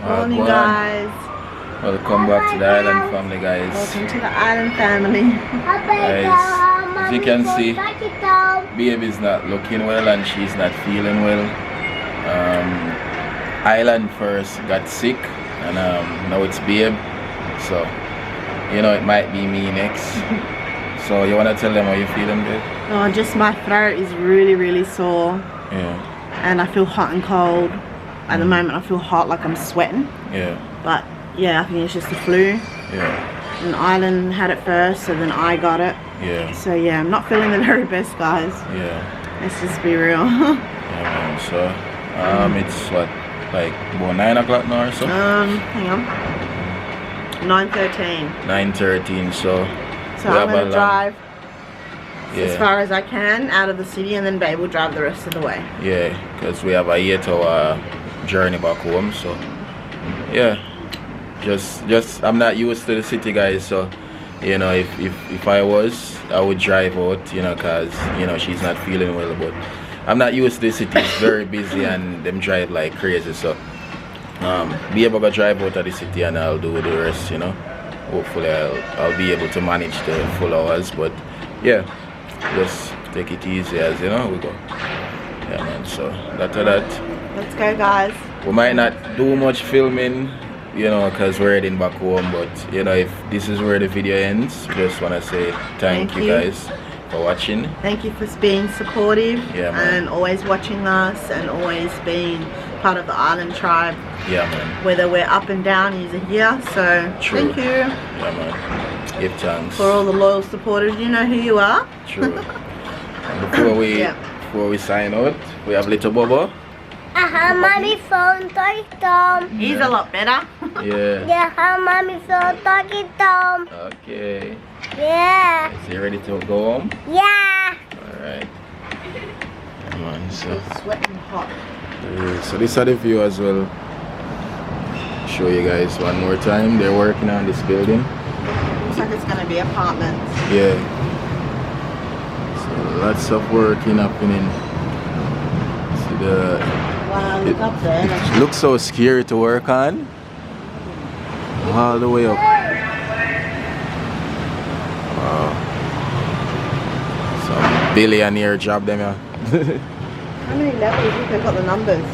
Morning, guys. Welcome back to the Island family, guys. Welcome to the Island family. Guys, as you can see, babe is not looking well and she's not feeling well. Island first got sick and now it's babe. So, you know, it might be me next. So you want to tell them how you're feeling, babe? Oh, just my throat is really sore. Yeah. And I feel hot and cold. At the moment I feel hot, like I'm sweating. Yeah. But yeah, I think it's just the flu. Yeah. And Island had it first, so then I got it. Yeah. So yeah, I'm not feeling the very best, guys. Yeah. Let's just be real. Yeah, man. So, it's what, like about 9 o'clock now or so? Hang on. 9:13. 9:13. So I'm gonna drive as yeah. far as I can out of the city, and then babe will drive the rest of the way. Yeah, because we have a 8-hour journey back home. So yeah, just I'm not used to the city, guys. So you know, if I was, I would drive out, you know, cause you know she's not feeling well. But I'm not used to the city. It's very busy and them drive like crazy. So be able to drive out of the city and I'll do the rest. You know, hopefully I'll be able to manage the full hours. But yeah, just take it easy as you know we go. Yeah, man. So after that, let's go, guys. We might not do much filming, you know, because we're heading back home. But you know, if this is where the video ends, just want to say thank you guys for watching. Thank you for being supportive, yeah, man, and always watching us and always being part of the Island tribe. Yeah, man. Whether we're up and down, you're here. So true. Thank you. Yeah, man. Give thanks for all the loyal supporters. You know who you are. True. And before we sign out, we have little Bobo. Mommy phone talkie Tom. He's a lot better. Yeah. Yeah, mommy phone talkie Tom. Okay. Yeah. Is he ready to go home? Yeah. Alright. Come on, so. It's sweating hot. Yeah, so this are the view as well. Show you guys one more time. They're working on this building. Looks like it's gonna be apartments. Yeah. So lots of working happening. See the. Wow, look up there. It looks so scary to work on. All the way up. Wow. Some billionaire job them, yeah. How many levels? Look, they've got the numbers.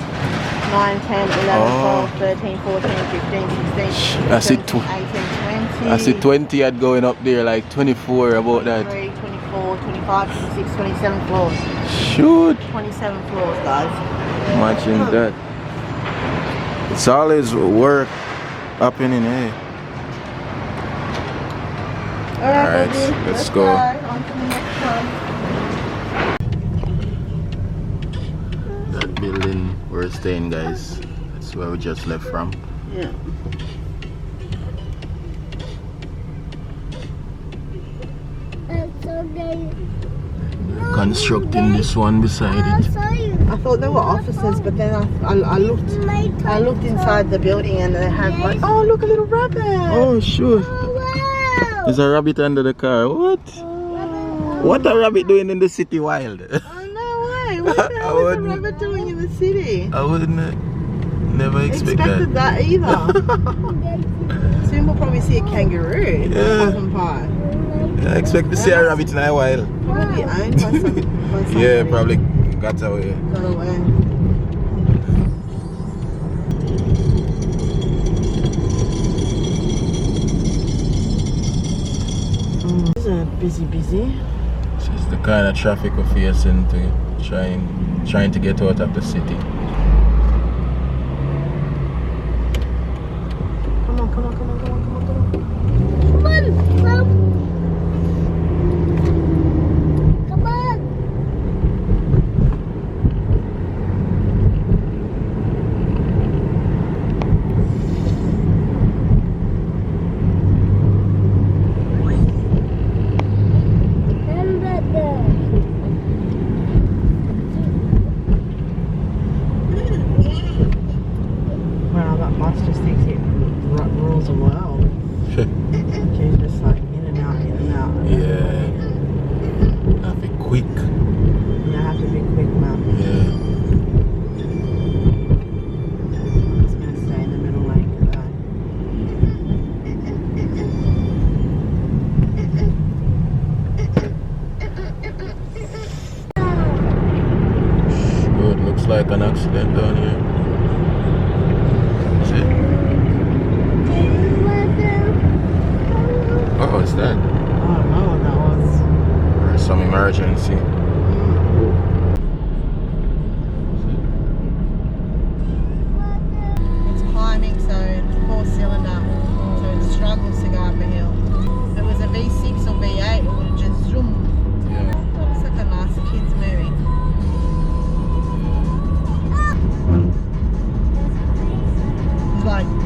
9, 10, 11, 12, 13, 14, 15, 16, I see 17, 18, 20. I see 20 had going up there, like 24 about that. 23, 24, 25, 26, 27 floors. Shoot. 27 floors, guys. Imagine that. It's always work happening here. Alright, let's go. On to the next one. That building we're staying, guys. That's where we just left from. Yeah. Constructing this one beside it. I thought they were offices, but then I looked inside the building and they had like, oh look, a little rabbit. Oh sure. There's a rabbit under the car. What? What a rabbit doing in the city wild? Oh no way. What the hell is a rabbit doing in the city? I wouldn't never expected that either. Soon we'll probably see a kangaroo. Yeah. I expect to see a rabbit in a while. Probably owned by somebody. Yeah, probably got away. Got away. This is busy. This is the kind of traffic we're facing to trying to get out of the city. Come on, come on, come on, come on, come on, come on. Come on, Mom. Come on. Wow, that bus just thinks it rules the world. She's just like in and out, in and out. Yeah. Have it quick. You have to be quick, man. Yeah. I'm just gonna stay in the middle lane. like